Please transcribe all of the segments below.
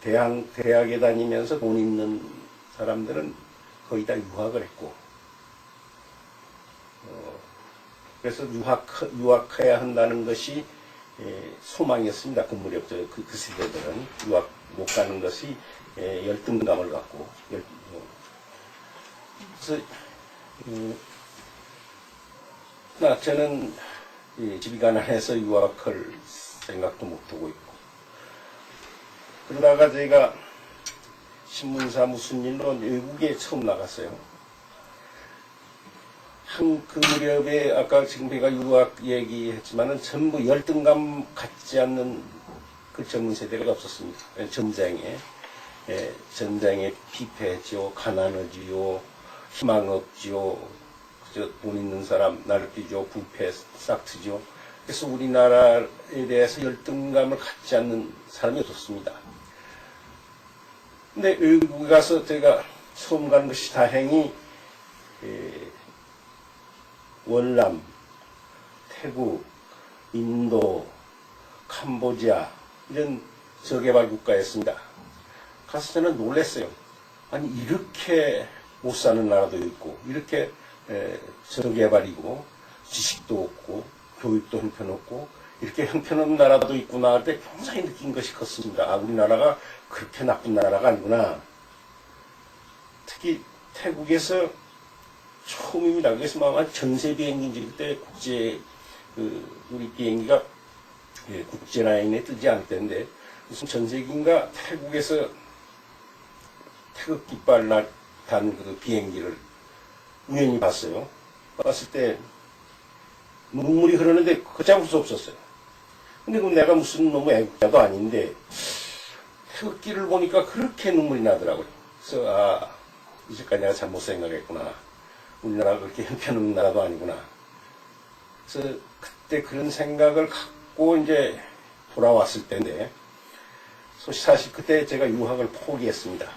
대학에 다니면서 돈 있는 사람들은 거의 다 유학을 했고, 그래서 유학해야 한다는 것이 소망이었습니다. 그 무렵 그 세대들은 유학 못 가는 것이 열등감을 갖고. 그래서 저는 집이 가난해서 유학할 생각도 못하고 있고, 그러다가 제가 신문사 무슨 일로 외국에 처음 나갔어요. 그 무렵에 아까 지금 제가 유학 얘기했지만은 전부 열등감 갖지 않는 그 젊은 세대가 없었습니다. 전쟁에 피폐했지요, 가난하지요, 희망 없지요, 돈 있는 사람 날뛰죠, 부패 싹트죠. 그래서 우리나라에 대해서 열등감을 갖지 않는 사람이 없었습니다. 근데 외국에 가서 제가 처음 간 것이 다행히 월남, 태국, 인도, 캄보디아 이런 저개발 국가였습니다. 가서 저는 놀랐어요. 아니 이렇게 못 사는 나라도 있고, 이렇게 저개발이고 지식도 없고 교육도 형편없고 이렇게 형편없는 나라도 있구나 할 때 굉장히 느낀 것이 컸습니다. 아, 우리나라가 그렇게 나쁜 나라가 아니구나. 특히 태국에서 처음입니다. 그래서 아마 전세 비행기 그때 우리 비행기가 국제라인에 뜨지 않을 때인데 무슨 전세기인가 태국에서 태극 깃발 단 그 비행기를 우연히 봤어요. 봤을 때 눈물이 흐르는데 걷잡을 수 없었어요. 근데 내가 무슨 너무 애국자도 아닌데 태극기를 보니까 그렇게 눈물이 나더라고요. 그래서 이제까지 내가 잘못 생각했구나. 우리나라가 그렇게 형편없는 나라도 아니구나. 그래서 그때 그런 생각을 갖고 이제 돌아왔을 때인데, 사실 그때 제가 유학을 포기했습니다.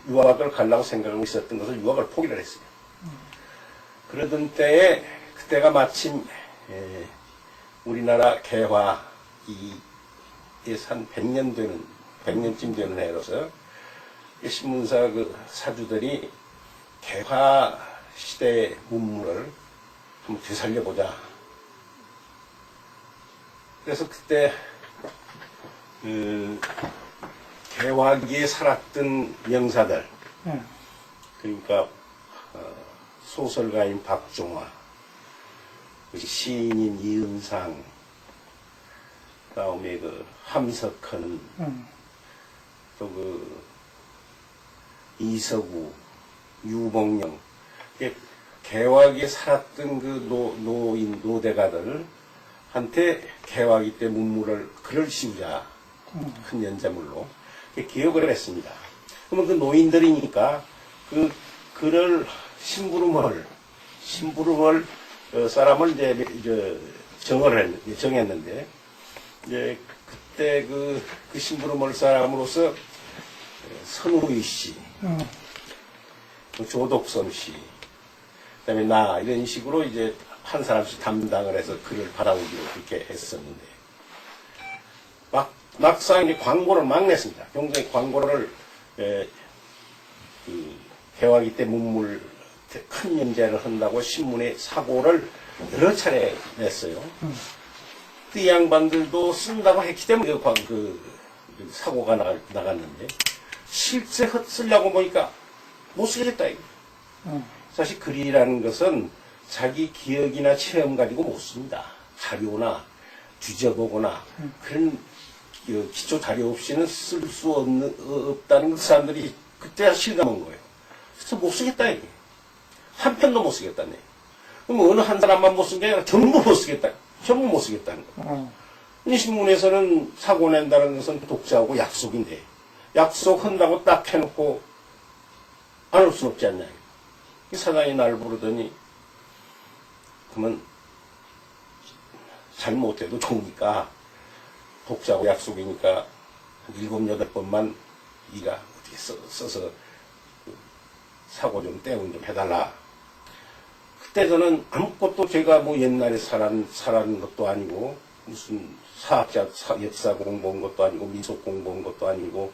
유학을 가려고 생각하고 있었던 것을 유학을 포기를 했어요. 그러던 때에, 그때가 마침, 우리나라 개화에서 한 100년쯤 되는 해로서, 신문사 그 사주들이 개화 시대의 문물을 한번 되살려보자. 그래서 그때 개화기에 살았던 명사들, 그러니까 소설가인 박종화, 시인인 이은상, 그다음에 그 함석헌, 또 그 이서구, 유봉영, 개화기에 살았던 그 노대가들한테 개화기 때 문물을 글을 씌우자. 큰 연재물로. 기억을 했습니다. 그러면 그 노인들이니까 그 글을 심부름할 사람을 이제 정했는데, 이제 그때 그 심부름할 사람으로서 선우희 씨, 조덕선 씨, 그다음에 나 이런 식으로 이제 한 사람씩 담당을 해서 글을 받아오기로 그렇게 했었는데, 막상 이제 광고를 막 냈습니다. 굉장히 광고를 개화기 때 문물 큰 연재를 한다고 신문에 사고를 여러 차례 냈어요. 이 양반들도 쓴다고 했기 때문에 그 사고가 나갔는데, 실제 쓰려고 보니까 못 쓰겠다 이거. 사실 글이라는 것은 자기 기억이나 체험 가지고 못 씁니다. 자료나 뒤져보거나 그런 기초 자료 없이는 쓸 수 없다는 그 사람들이 그때야 실감한 거예요. 그래서 못 쓰겠다 이게. 한 편도 못 쓰겠다네. 그럼 어느 한 사람만 못 쓴 게 아니라 전부 못 쓰겠다. 전부 못 쓰겠다는 거. 이 신문에서는 사고 낸다는 것은 독자하고 약속인데, 약속한다고 딱 해놓고 안 할 수는 없지 않냐. 이 사장이 날 부르더니, 그러면 잘못해도 좋으니까, 독자하고 약속이니까 한 7, 8번만 네가 어떻게 써서 사고 좀 떼운 좀 해달라. 그때 저는 아무것도 제가 뭐 옛날에 살았는 것도 아니고, 무슨 사학자 역사 공부한 것도 아니고 민속 공부한 것도 아니고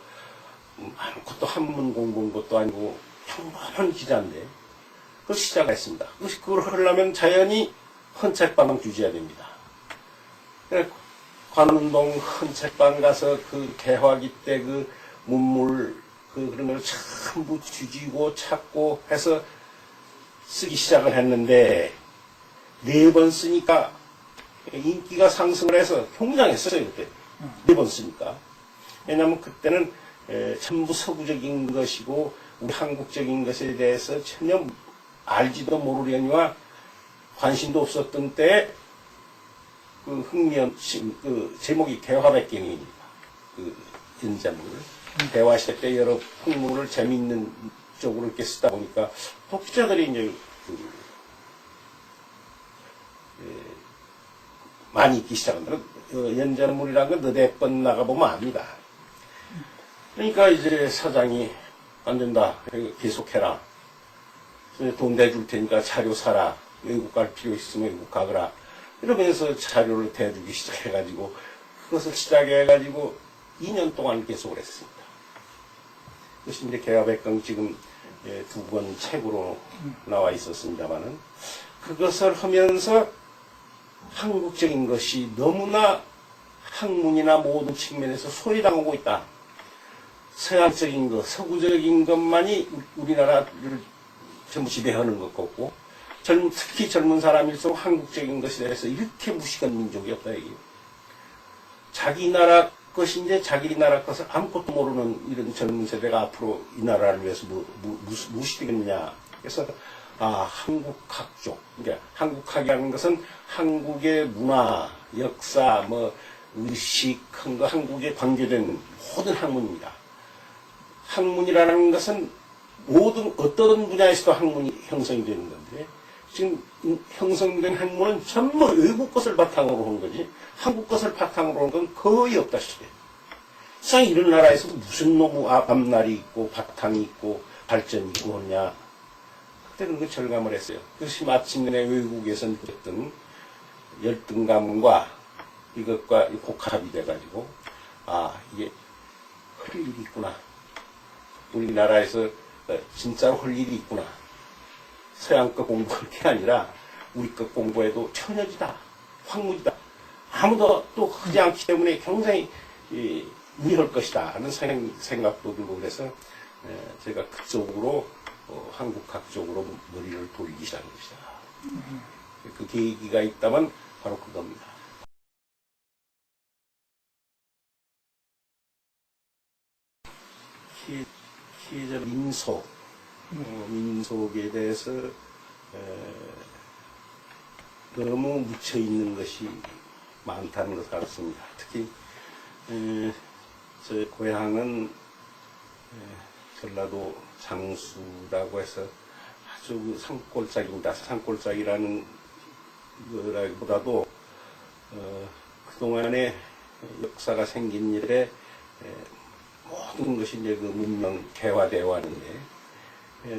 아무것도 한문 공부한 것도 아니고 평범한 기자인데 그걸 시작했습니다. 그걸 하려면 자연히 헌책방을 주셔야 됩니다. 관운동 헌책방 가서 그 개화기 때 그 문물 그런 걸 전부 뒤지고 찾고 해서 쓰기 시작을 했는데 4번 쓰니까 인기가 상승을 해서 경장했어요. 그때 4번 쓰니까. 왜냐하면 그때는 전부 서구적인 것이고 우리 한국적인 것에 대해서 전혀 알지도 모르려니와 관심도 없었던 때에 그 그 제목이 개화백경입니다. 그 연자물. 대화시대 때 여러 풍물을 재미있는 쪽으로 이렇게 쓰다 보니까 독자들이 이제 많이 있기 시작한다. 연자물이라는 건 너댓 번 나가보면 압니다. 그러니까 이제 사장이 안 된다. 계속해라. 돈 대줄 테니까 자료 사라. 외국 갈 필요 있으면 외국 가거라. 이러면서 자료를 대주기 시작해가지고 그것을 시작해가지고 2년 동안 계속을 했습니다. 그것이 이제 개화백경 지금 2권 책으로 나와 있었습니다만은 그것을 하면서 한국적인 것이 너무나 학문이나 모든 측면에서 소외당하고 있다. 서양적인 것, 서구적인 것만이 우리나라를 전부 지배하는 것 같고 특히 젊은 사람일수록 한국적인 것에 대해서 이렇게 무식한 민족이 없다. 이게. 자기 나라 것인데 자기 나라 것을 아무것도 모르는 이런 젊은 세대가 앞으로 이 나라를 위해서 무엇이 되겠느냐. 그래서 한국학쪽. 그러니까 한국학이라는 것은 한국의 문화, 역사, 의식, 한국에 관계된 모든 학문입니다. 학문이라는 것은 모든 어떤 분야에서도 학문이 형성이 되는 건데 지금 형성된 학문은 전부 외국 것을 바탕으로 한 거지 한국 것을 바탕으로 한 건 거의 없다시피. 세상에 이런 나라에서 무슨 놈의 앞날이 있고 바탕이 있고 발전이 있고 하냐. 그때는 그 절감을 했어요. 그것이 마침내 외국에서 느꼈던 열등감과 이것과 복합이 돼가지고 이게 할 일이 있구나. 우리나라에서 진짜로 할 일이 있구나. 서양 거 공부할 게 아니라 우리 거 공부해도 천여지다. 황무지다. 아무도 또 하지 않기 때문에 굉장히 유리할 것이다 하는 생각도 들고 그래서 제가 그쪽으로 한국학 쪽으로 머리를 돌리기 시작한 것이다. 그 계기가 있다면 바로 그겁니다. 민속에 대해서 너무 묻혀 있는 것이 많다는 것을 알았습니다. 특히 제 고향은 전라도 장수라고 해서 아주 산골짜기입니다. 산골짜기라는 거라기보다도 그동안에 역사가 생긴 일에 모든 것이 이제 그 문명 개화되어 왔는데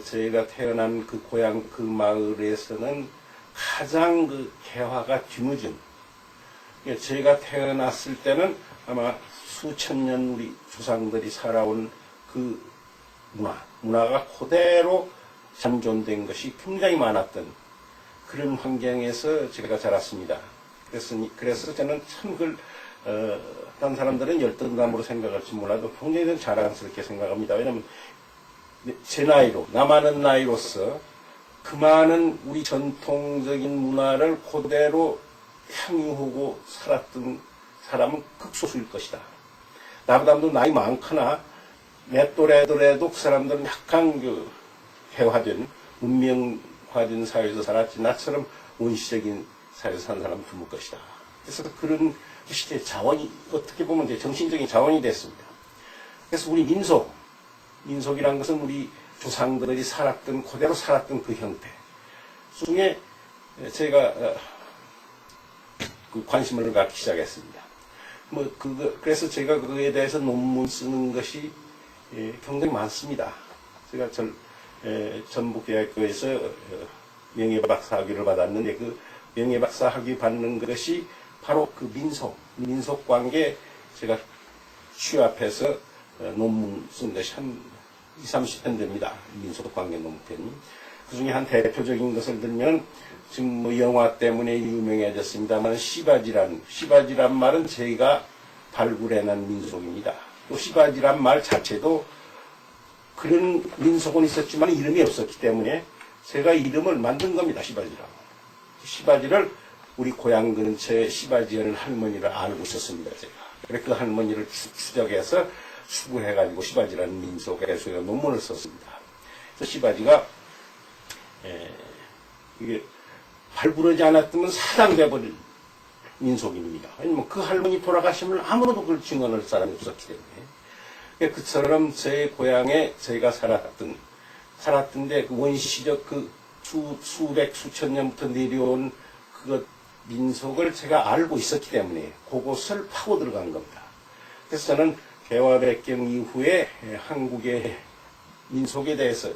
저희가 태어난 그 고향 그 마을에서는 가장 그 개화가 뒤늦은 저희가 태어났을 때는 아마 수천 년 우리 조상들이 살아온 그 문화가 그대로 잠존된 것이 굉장히 많았던 그런 환경에서 제가 자랐습니다. 그래서 저는 참 그걸 다른 사람들은 열등감으로 생각할지 몰라도 굉장히 자랑스럽게 생각합니다. 왜냐하면 제 나이로 나많은 나이로서 그 많은 우리 전통적인 문화를 그대로 향유하고 살았던 사람은 극소수일 것이다. 나보다도 나이 많거나 내 또래더라도 그 사람들은 약간 그 회화된 문명화된 사회에서 살았지 나처럼 원시적인 사회에서 사는 사람은 드물 것이다. 그래서 그런 시대의 자원이 어떻게 보면 이제 정신적인 자원이 됐습니다. 그래서 우리 민속이라는 것은 우리 조상들이 살았던 그대로 살았던 그 형태 중에 제가 그 관심을 갖기 시작했습니다. 그래서 제가 그거에 대해서 논문 쓰는 것이 굉장히 많습니다. 제가 전북대학교에서 명예박사 학위를 받았는데 그 명예박사 학위 받는 것이 바로 그 민속 관계 제가 취합해서 논문 쓴 것이 한 20, 30편 됩니다. 민속 관계 논문. 그 중에 한 대표적인 것을 들면 지금 뭐 영화 때문에 유명해졌습니다만 시바지란 말은 제가 발굴해낸 민속입니다. 또 시바지란 말 자체도 그런 민속은 있었지만 이름이 없었기 때문에 제가 이름을 만든 겁니다. 시바지라고. 시바지를 우리 고향 근처에 시바지라는 할머니를 알고 있었습니다. 제가. 그래서 그 할머니를 추적해서 추구해가지고 시바지라는 민속에 제가 논문을 썼습니다. 그래서 시바지가 이게 발굴하지 않았으면 사당돼버릴 민속인입니다. 왜냐면 그 할머니 돌아가시면 아무도 그걸 증언할 사람이 없었기 때문에. 그처럼 제 고향에 저희가 살았던데 그 원시적 그 수백 수천 년부터 내려온 그 민속을 제가 알고 있었기 때문에 그곳을 파고 들어간 겁니다. 그래서 저는 개화백경 이후에 한국의 민속에 대해서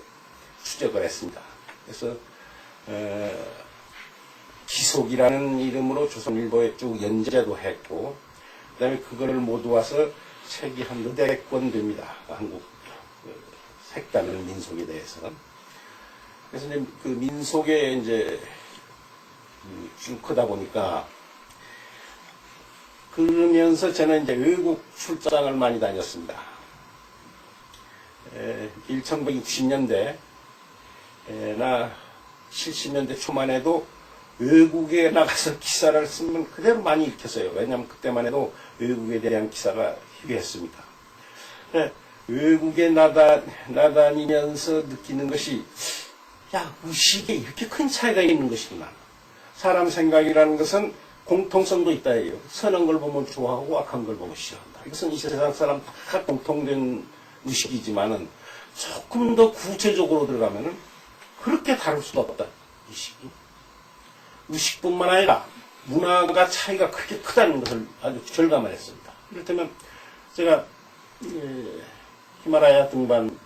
추적을 했습니다. 그래서 기속이라는 이름으로 조선일보에 쭉 연재도 했고, 그 다음에 그거를 모두와서 책이 한 400권 됩니다. 한국 색다른 민속에 대해서. 그래서 이제 그 민속에 이제 쭉 크다 보니까, 그러면서 저는 이제 외국 출장을 많이 다녔습니다. 1960년대 나 70년대 초만 해도 외국에 나가서 기사를 쓰면 그대로 많이 읽혔어요. 왜냐하면 그때만 해도 외국에 대한 기사가 희귀했습니다. 외국에 나다니면서 느끼는 것이, 야, 의식에 이렇게 큰 차이가 있는 것이구나. 사람 생각이라는 것은 공통성도 있다 해요. 선한 걸 보면 좋아하고 악한 걸 보면 싫어한다. 이것은 이 세상 사람 다 공통된 의식이지만은 조금 더 구체적으로 들어가면은 그렇게 다를 수가 없다. 의식이. 의식뿐만 아니라 문화가 차이가 그렇게 크다는 것을 아주 절감을 했습니다. 이를테면 제가 히말라야 등반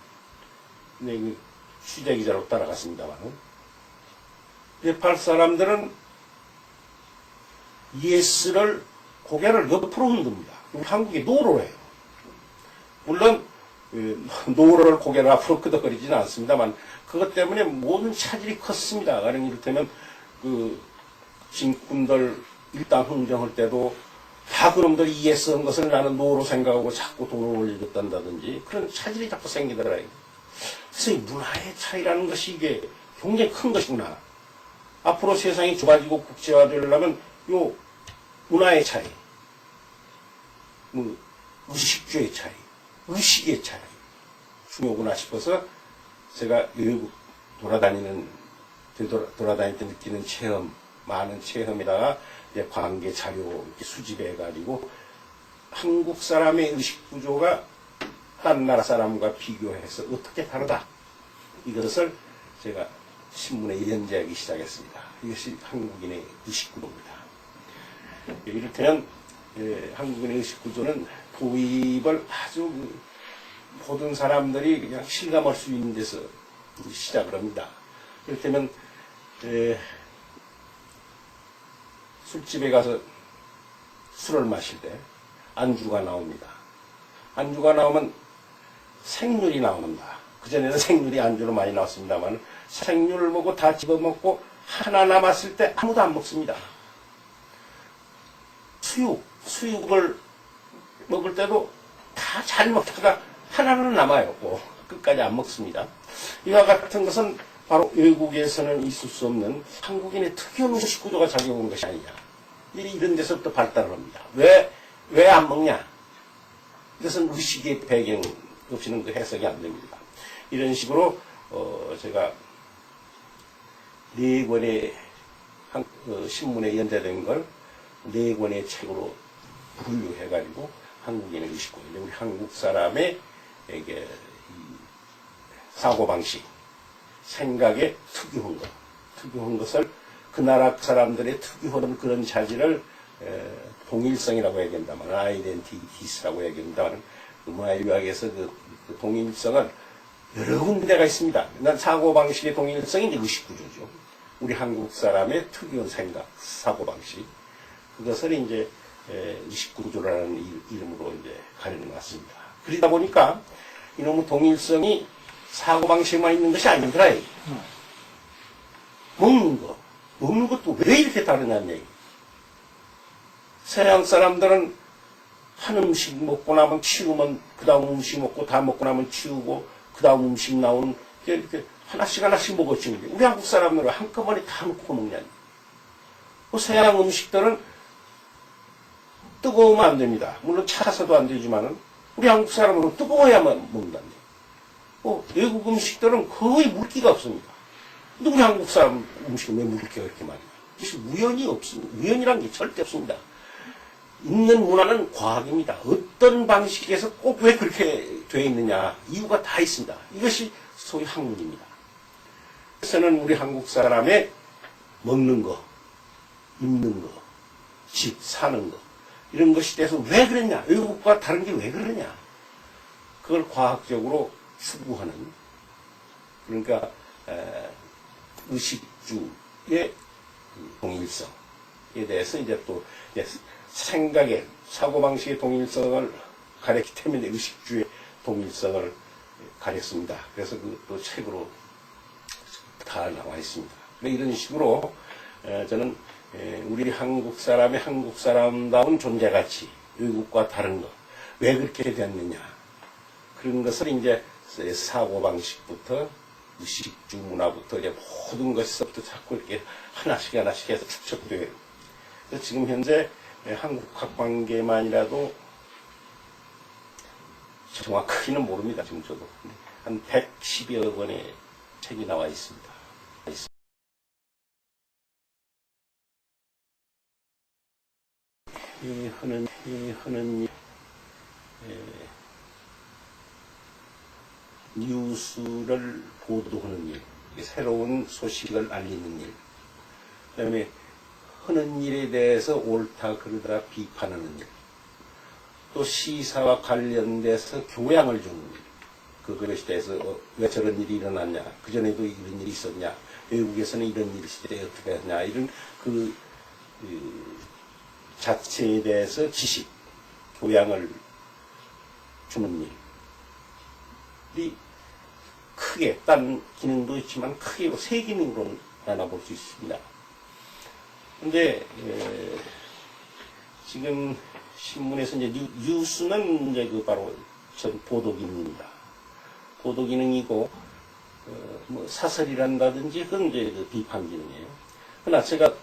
취재기자로 따라갔습니다만, 네팔 사람들은 예스를 고개를 옆으로 흔듭니다. 한국이 노로를 해요. 물론 노로를 고개를 앞으로 끄덕거리지는 않습니다만 그것 때문에 모든 차질이 컸습니다. 가령 이를테면 그 진군들 일당 흥정할 때도 다 그놈들이 예스 한 것을 나는 노로 생각하고 자꾸 돈을 올려줬단다든지 그런 차질이 자꾸 생기더라고요. 그래서 이 문화의 차이라는 것이 이게 굉장히 큰 것이구나. 앞으로 세상이 좁아지고 국제화되려면 요 문화의 차이, 의식주의 차이, 의식의 차이 중요구나 싶어서 제가 외국 돌아다닐 때 느끼는 체험, 많은 체험에다가 이제 관계 자료 이렇게 수집해가지고 한국 사람의 의식 구조가 딴 나라 사람과 비교해서 어떻게 다르다. 이것을 제가 신문에 연재하기 시작했습니다. 이것이 한국인의 의식 구조입니다. 이를테면 한국인의 의식 구조는 도입을 아주 모든 사람들이 그냥 실감할 수 있는 데서 시작을 합니다. 이를테면 술집에 가서 술을 마실 때 안주가 나옵니다. 안주가 나오면 생률이 나옵니다. 그전에는 생률이 안주로 많이 나왔습니다만 생률을 먹고 다 집어먹고 하나 남았을 때 아무도 안 먹습니다. 수육을 먹을 때도 다 잘 먹다가 하나는 남아요. 끝까지 안 먹습니다. 이와 같은 것은 바로 외국에서는 있을 수 없는 한국인의 특유한 의식 구조가 작용한 것이 아니냐. 이런 데서부터 발달을 합니다. 왜 안 먹냐? 이것은 의식의 배경 없이는 그 해석이 안 됩니다. 이런 식으로 제가 4권의 신문에 연재된 걸 4권의 책으로 분류해가지고 한국인의 의식구, 우리 한국 사람의 이게 사고방식, 생각의 특유한 것을 그 나라 사람들의 특유한 그런 자질을 동일성이라고 얘기한다면, 아이덴티티스라고 얘기한다면, 문화유학에서 그 동일성을 여러 군데가 있습니다. 난 사고방식의 동일성이 이제 의식구조죠. 우리 한국 사람의 특유한 생각, 사고방식. 그것을 이제 의식구조라는 이름으로 이제 가려는 것 같습니다. 그러다 보니까 이놈의 동일성이 사고방식만 있는 것이 아니더라. 먹는 것도 왜 이렇게 다르냐는 얘기. 서양 사람들은 한 음식 먹고 나면 치우면 그 다음 음식 먹고 다 먹고 나면 치우고 그 다음 음식 나오는 이렇게 하나씩 먹었지. 우리 한국 사람들은 한꺼번에 다 먹고 먹냐. 그 서양 음식들은 뜨거우면 안 됩니다. 물론 차서도 안 되지만은 우리 한국 사람은 뜨거워야만 먹는다는 얘기. 외국 음식들은 거의 물기가 없습니다. 근데 우리 한국 사람 음식은 왜 물기가 이렇게 많냐. 그것이 우연이 없습니다. 우연이란 게 절대 없습니다. 있는 문화는 과학입니다. 어떤 방식에서 꼭 왜 그렇게 되어 있느냐. 이유가 다 있습니다. 이것이 소위 학문입니다. 그래서는 우리 한국 사람의 먹는 거, 입는 거, 집, 사는 거, 이런 것이 돼서 왜 그랬냐. 외국과 다른 게 왜 그러냐. 그걸 과학적으로 추구하는, 그러니까 의식주의 동일성에 대해서 이제 또 생각의 사고방식의 동일성을 가렸기 때문에 의식주의 동일성을 가렸습니다. 그래서 또 책으로 다 나와 있습니다. 이런 식으로 저는 우리 한국 사람의 한국 사람다운 존재가치, 외국과 다른 것, 왜 그렇게 됐느냐, 그런 것을 이제 사고방식부터 의식주 문화부터 이제 모든 것에서부터 자꾸 이렇게 하나씩 해서 축적돼요. 그래서 지금 현재 한국 학관계만이라도 정확하게는 모릅니다. 지금 저도 한 110여 권의 책이 나와 있습니다. 이 하는 뉴스를 보도하는 일, 새로운 소식을 알리는 일, 그 다음에 하는 일에 대해서 옳다 그르다 비판하는 일, 또 시사와 관련돼서 교양을 주는 일, 그것에 대해서 왜 저런 일이 일어났냐, 그전에도 이런 일이 있었냐, 외국에서는 이런 일이 있을 때 어떻게 했냐, 이런 그 자체에 대해서 지식, 교양을 주는 일이 크게, 딴 기능도 있지만 크게 세 기능으로 나눠볼 수 있습니다. 근데 지금 신문에서 이제 뉴스는 이제 바로 전 보도기능입니다. 보도기능이고 뭐 사설이란다든지 그건 이제 그 비판기능이에요. 그러나 제가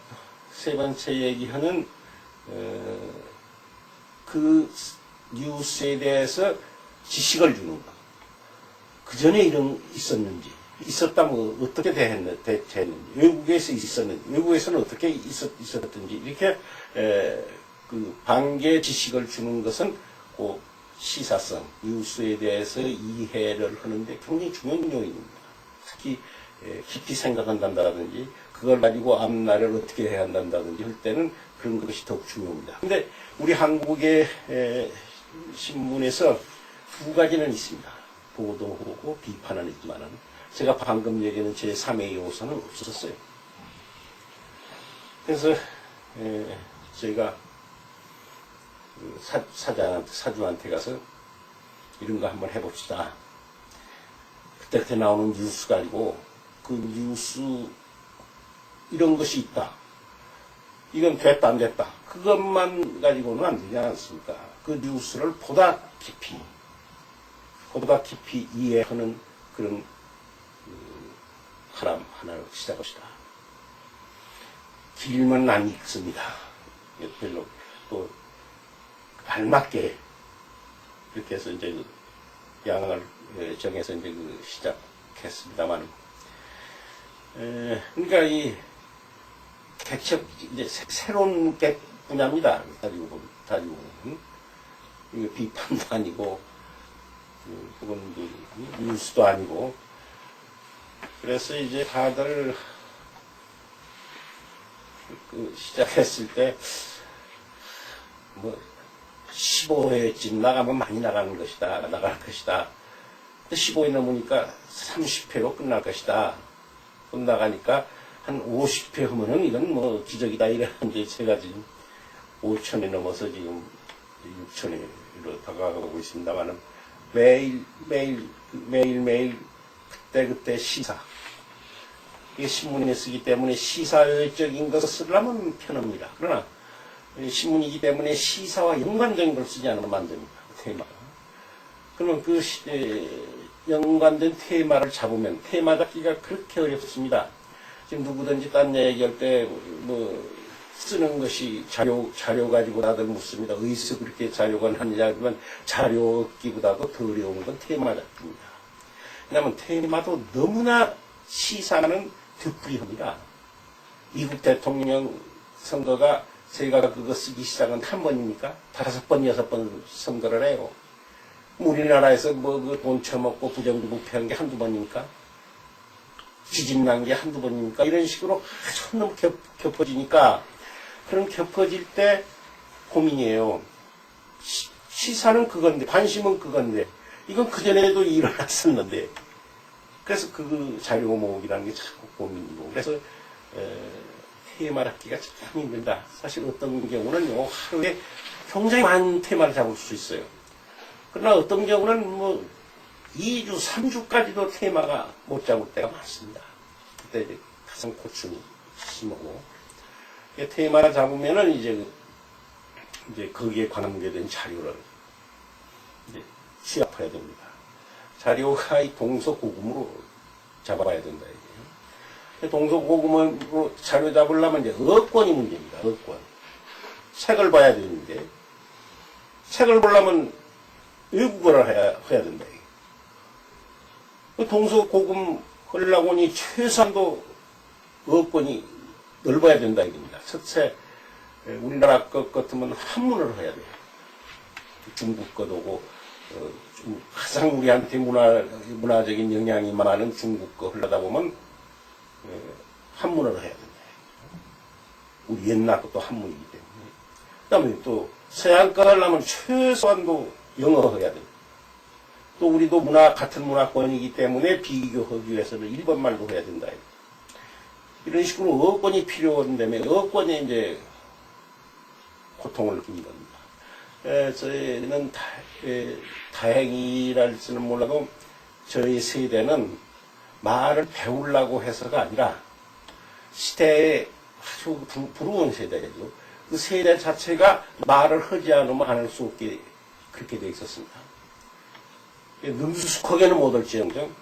세 번째 얘기하는 그 뉴스에 대해서 지식을 주는 것. 그 전에 이런 있었는지, 있었다면 어떻게 대했는지, 외국에서 있었는지, 외국에서는 어떻게 있었든지, 이렇게 그 반개 지식을 주는 것은 그 시사성, 뉴스에 대해서 이해를 하는데 굉장히 중요한 요인입니다. 특히 깊이 생각한다든지, 그걸 가지고 앞날을 어떻게 해야 한다든지 할 때는 그런 것이 더욱 중요합니다. 근데 우리 한국의 신문에서 두 가지는 있습니다. 보도하고 비판은 있지만은 제가 방금 얘기하는 제3의 요소는 없었어요. 그래서 저희가 사주한테 가서 이런 거 한번 해봅시다. 그때 나오는 뉴스 가지고 그 뉴스 이런 것이 있다. 이건 됐다 안 됐다. 그것만 가지고는 안 되지 않습니까? 그 뉴스를 보다 깊이 이해하는 그런 하나를 시작합시다. 길면 안 읽습니다. 별로 또 알맞게 그렇게 해서 이제 그 양을 정해서 이제 그 시작했습니다만, 그러니까 이 개척 이제 새로운 분야입니다. 다지고 보면 이거 비판도 아니고 그건 뉴스도 아니고. 그래서 이제 다들 시작했을 때 뭐 15회쯤 나가면 많이 나갈 것이다. 15회 넘으니까 30회로 끝날 것이다. 끝나가니까 한 50회 하면은 이건 뭐 기적이다 이랬는데 제가 지금 5천이 넘어서 지금 6천으로 다가가고 있습니다만은 매일 그때 시사. 이게 신문에 쓰기 때문에 시사적인 것을 쓰려면 편합니다. 그러나 신문이기 때문에 시사와 연관된 걸 쓰지 않으면 안 됩니다. 테마가. 그러면 그 연관된 테마를 잡으면 테마 잡기가 그렇게 어렵습니다. 지금 누구든지 딴 얘기할 때 쓰는 것이 자료 가지고 다들 묻습니다. 어디서 그렇게 자료가 하느냐 하면 자료 얻기보다도 더 어려운 건 테마 잡기입니다. 왜냐하면 테마도 너무나 시사는 되풀이합니다. 미국 대통령 선거가 제가 그거 쓰기 시작은 한 번입니까? 5번, 6번 선거를 해요. 우리나라에서 돈 처먹고 부정부패한 게 한두 번입니까? 지진 난 게 한두 번입니까? 이런 식으로 아주 너무 겹어지니까 그런 겹어질 때 고민이에요. 시사는 그건데, 관심은 그건데, 이건 그전에도 일어났었는데, 그래서 그 자료 모으기라는 게 참 고민이고, 그래서 테마 잡기가 참 힘들다. 사실 어떤 경우는 하루에 굉장히 많은 테마를 잡을 수 있어요. 그러나 어떤 경우는 2주, 3주까지도 테마가 못 잡을 때가 많습니다. 그때 이제 가장 고충이 심하고, 테마를 잡으면은 이제 거기에 관계된 자료를 이제 취합해야 됩니다. 자료가 이 동서고금으로 잡아봐야 된다. 동서고금으로 자료 잡으려면 이제 어권이 문제입니다. 어권. 책을 봐야 되는데, 책을 보려면 외국어를 해야 된다. 동서고금 하려고 하니 최소한도 어권이 넓어야 된다 이겁니다. 첫째, 우리나라 것 같으면 한문으로 해야 돼요. 중국 거도고, 가장 우리한테 문화적인 영향이 많은 중국 거 하려다 보면 한문으로 해야 된다. 우리 옛날 것도 한문이기 때문에. 그 다음에 또 서양 거 하려면 최소한도 영어 해야 돼요. 또 우리도 같은 문화권이기 때문에 비교하기 위해서는 일본말도 해야 된다. 이런 식으로 어권이 필요한다면 어권에 이제 고통을 느낀 겁니다. 저희는 다행이랄지는 몰라도 저희 세대는 말을 배우려고 해서가 아니라 시대에 아주 부러운 세대죠. 그 세대 자체가 말을 하지 않으면 안 할 수 없게 그렇게 되어 있었습니다. 능숙하게는 못할지언정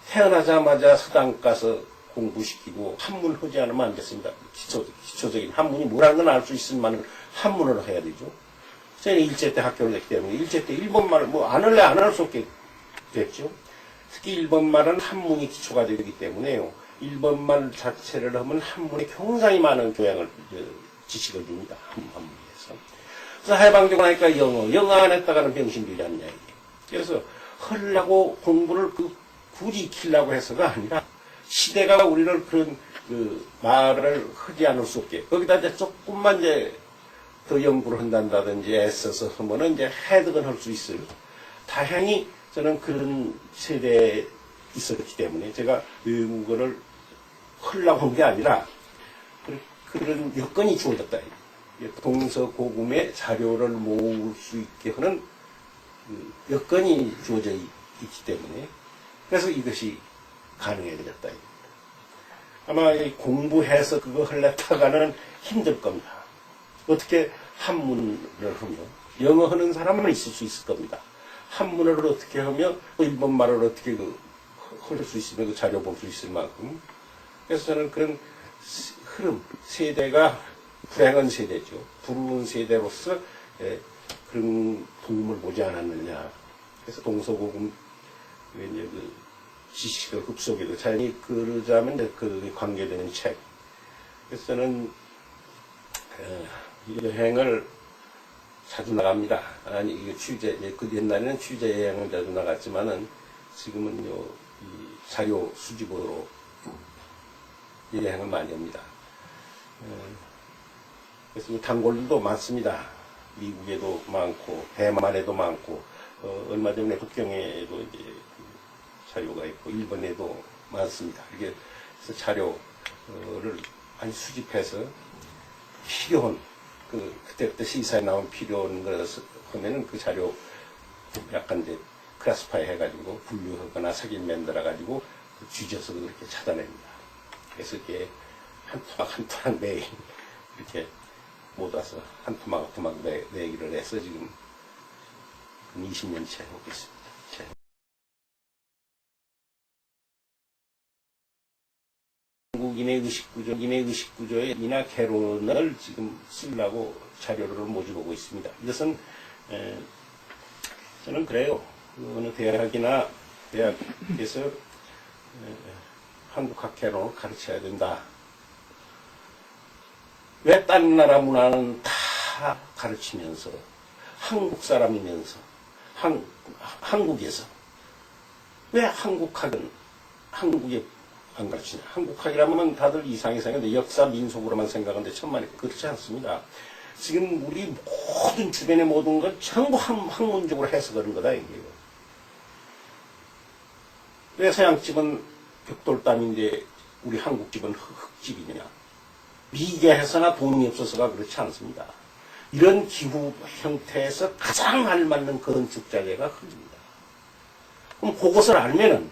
태어나자마자 서당 가서 공부시키고 한문 하지 않으면 안 됐습니다. 기초적인 한문이 뭐라는 건 알 수 있을 만한 한문으로 해야 되죠. 저희는 일제 때 학교를 했기 때문에 일제 때 일본말을 안 할래 안 할 수 없게 됐죠. 특히 일본말은 한문이 기초가 되기 때문에요. 일본말 자체를 하면 한문에 굉장히 많은 교양을 지식을 줍니다. 한문에서. 그래서 해방되고 나니까 영어 안 했다가는 병신들이 아니냐 이게. 그래서 하려고 공부를 굳이 익히려고 해서가 아니라 시대가 우리를 그런 말을 하지 않을 수 없게 거기다 이제 조금만 이제 더 연구를 한다든지 애써서 하면은 이제 해득은 할 수 있을. 다행히 저는 그런 세대에 있었기 때문에 제가 외국어를 하려고 한 게 아니라 그런 여건이 주어졌다. 동서고금의 자료를 모을 수 있게 하는 여건이 주어져 있기 때문에 그래서 이것이 가능해졌다. 아마 공부해서 그거 하려다가는 힘들 겁니다. 어떻게 한문을 하며 영어 하는 사람만 있을 수 있을 겁니다. 한문을 어떻게 하며 일본말을 어떻게 할 수 있으면 그 자료 볼 수 있을 만큼. 그래서 저는 그런 흐름, 세대가 불행한 세대죠. 부러운 세대로서 그런 도움을 보지 않았느냐. 그래서 동서고금 지식을 흡수하기도 자연히 그러자면 그 관계되는 책. 그래서 저는 여행을 자주 나갑니다. 아니 이게 그 옛날에는 취재 여행을 자주 나갔지만은 지금은요 이 자료 수집으로 여행을 많이 합니다. 그래서 단골들도 많습니다. 미국에도 많고 대만에도 많고 얼마 전에 북경에도 이제 자료가 있고 일본에도 많습니다. 그래서 자료를 많이 수집해서 필요한 그때부터 시사에 나온 필요한 것을 하면은 그 자료 약간 이제 클래스파이 해가지고 분류하거나 색일 만들어가지고 뒤져서 그렇게 찾아냅니다. 그래서 이렇게 한 토막 한 토막 매일 이렇게 모아서 한 토막 토막 내기를 해서 지금 20년째 하고 있습니다. 한국인의 의식구조에 이나 개론을 지금 쓰려고 자료를 모집하고 있습니다. 이것은 저는 그래요. 어느 대학이나 대학에서 한국학 개론을 가르쳐야 된다. 왜 다른 나라 문화는 다 가르치면서 한국 사람이면서 한국에서 왜 한국학은 한국에 안 가르치냐. 한국학이라면 다들 이상이 생각하는데 역사 민속으로만 생각하는데 천만에 그렇지 않습니다. 지금 우리 모든 주변의 모든 건 전부 학문적으로 해석하는 거다 이게요. 왜 서양집은 벽돌담인데 우리 한국집은 흙집이냐. 미개해서나 돈이 없어서가 그렇지 않습니다. 이런 기후 형태에서 가장 알맞는 건축자재가 흙입니다. 그럼 그것을 알면은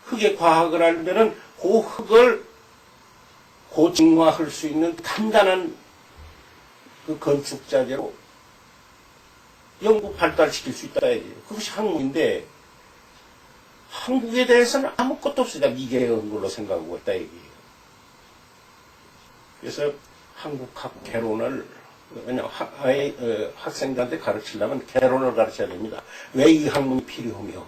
흙의 과학을 알면은 그 흙을 고증화할 수 있는 단단한 그 건축자재로 연구 발달시킬 수 있다. 그것이 학문인데 한국에 대해서는 아무것도 없습니다. 미개한 걸로 생각하고 있다. 얘기예요. 그래서 한국학 개론을 학생들한테 가르치려면 개론을 가르쳐야 됩니다. 왜 이 학문이 필요하며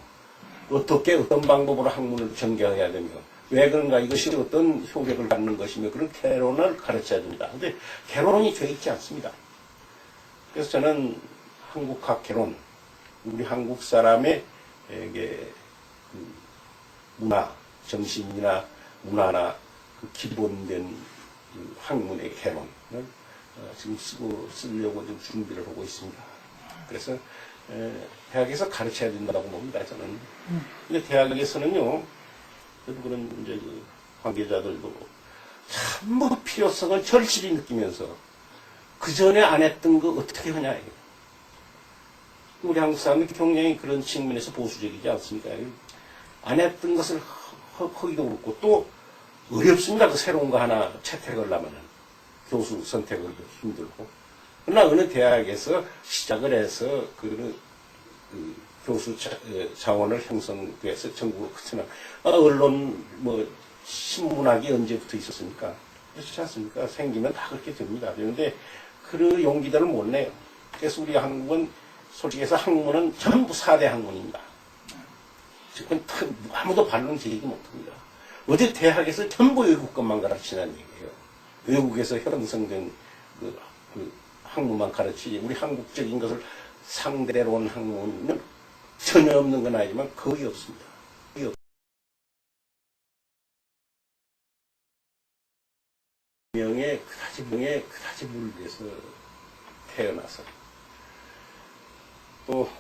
어떻게 어떤 방법으로 학문을 전개해야 되며 왜 그런가 이것이 어떤 효력을 갖는 것이며 그런 개론을 가르쳐야 됩니다. 그런데 개론이 돼 있지 않습니다. 그래서 저는 한국학 개론, 우리 한국 사람의 문화, 정신이나 문화나 그 기본된 학문의 개론을 지금 쓰려고 좀 준비를 하고 있습니다. 그래서 대학에서 가르쳐야 된다고 봅니다. 저는. 근데 대학에서는요. 그런 이제 그 관계자들도 전부 필요성을 절실히 느끼면서 그 전에 안 했던 거 어떻게 하냐. 우리 한국 사람들이 굉장히 그런 측면에서 보수적이지 않습니까? 안 했던 것을 하기도 그렇고 또 어렵습니다. 그 새로운 거 하나 채택을 하면은 교수 선택을 힘들고. 그러나 어느 대학에서 시작을 해서 그 교수 자원을 형성해서 전국으로 그치나 언론 신문학이 언제부터 있었습니까? 그렇지 않습니까? 생기면 다 그렇게 됩니다. 그런데 그 용기들을 못 내요. 그래서 우리 한국은 솔직히 해서 학문은 전부 4대 학문입니다. 지금 아무도 반론 제기 못합니다. 어제 대학에서 전부 외국 것만 가르치는 얘기예요. 외국에서 형성된 그 학문만 가르치지 우리 한국적인 것을 상대로 온 학문은 전혀 없는 건 아니지만 거의 없습니다. 거의 명예 그다지 물에서 태어나서 또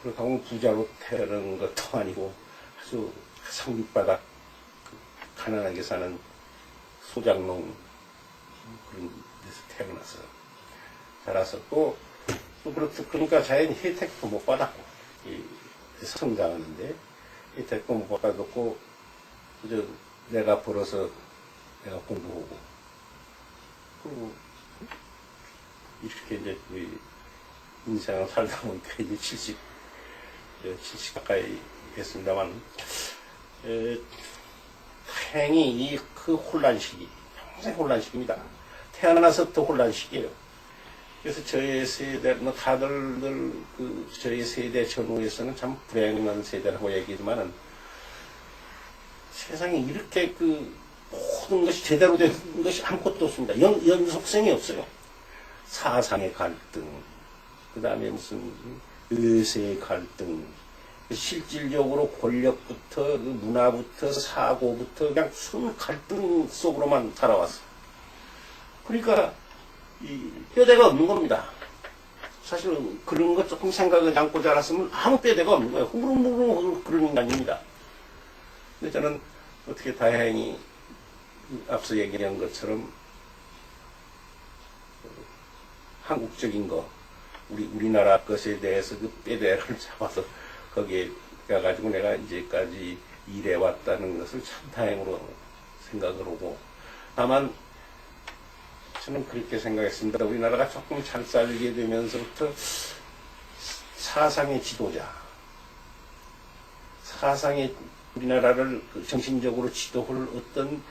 그렇다고 부자로 태어난 것도 아니고 아주 상밑바닥 가난하게 사는 소작농 그런 데서 태어나서 자라서 또 그러니까 자연 혜택도 못 받았고 성장하는데 혜택도 못 받았고 그저 내가 벌어서 내가 공부하고 그리고 이렇게 이제 인생을 살다 보니까 이제 70 가까이 했습니다만 다행히 그 혼란 시기 평생 혼란 시기입니다. 태어나서부터 혼란 시기예요. 그래서 저희 세대, 다들 저희 세대 전후에서는 참 불행한 세대라고 얘기하지만은 세상에 이렇게 모든 것이 제대로 된 것이 아무것도 없습니다. 연속성이 없어요. 사상의 갈등, 그 다음에 무슨 의세의 갈등, 실질적으로 권력부터 문화부터 사고부터 그냥 순 갈등 속으로만 살아왔어요. 그러니까 뼈대가 없는 겁니다. 사실 그런 것 조금 생각을 않고 자랐으면 아무 뼈대가 없는 거예요. 흐르르 그런 인간입니다. 근데 저는 어떻게 다행히 앞서 얘기한 것처럼 한국적인 거, 우리나라 것에 대해서 그 빼대를 잡아서 거기에 가가지고 내가 이제까지 일해왔다는 것을 참 다행으로 생각을 하고, 다만 저는 그렇게 생각했습니다. 우리나라가 조금 잘 살게 되면서부터 사상의 지도자, 사상의 우리나라를 정신적으로 지도할 어떤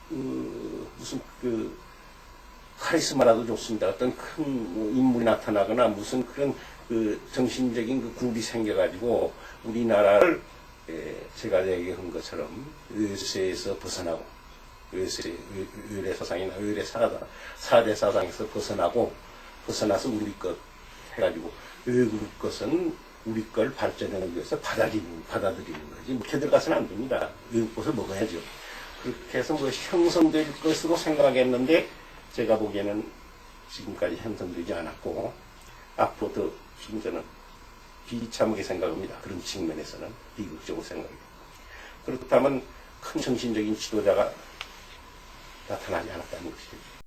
무슨 카리스마라도 좋습니다. 어떤 큰 인물이 나타나거나 무슨 그런 정신적인 그룹이 생겨가지고 우리나라를 제가 얘기한 것처럼 외세에서 벗어나고 외래 사상이나 외래 사대 사상에서 벗어나서 우리 것 해가지고 외국 것은 우리 걸 발전하기 위해서 받아들이는 거지. 묵혀 들어가서는 안 됩니다. 외국 것을 먹어야죠. 그렇게 해서 형성될 것으로 생각했는데 제가 보기에는 지금까지 형성되지 않았고 앞으로 더 지금 저는 비참하게 생각합니다. 그런 측면에서는 비극적으로 생각합니다. 그렇다면 큰 정신적인 지도자가 나타나지 않았다는 것이죠.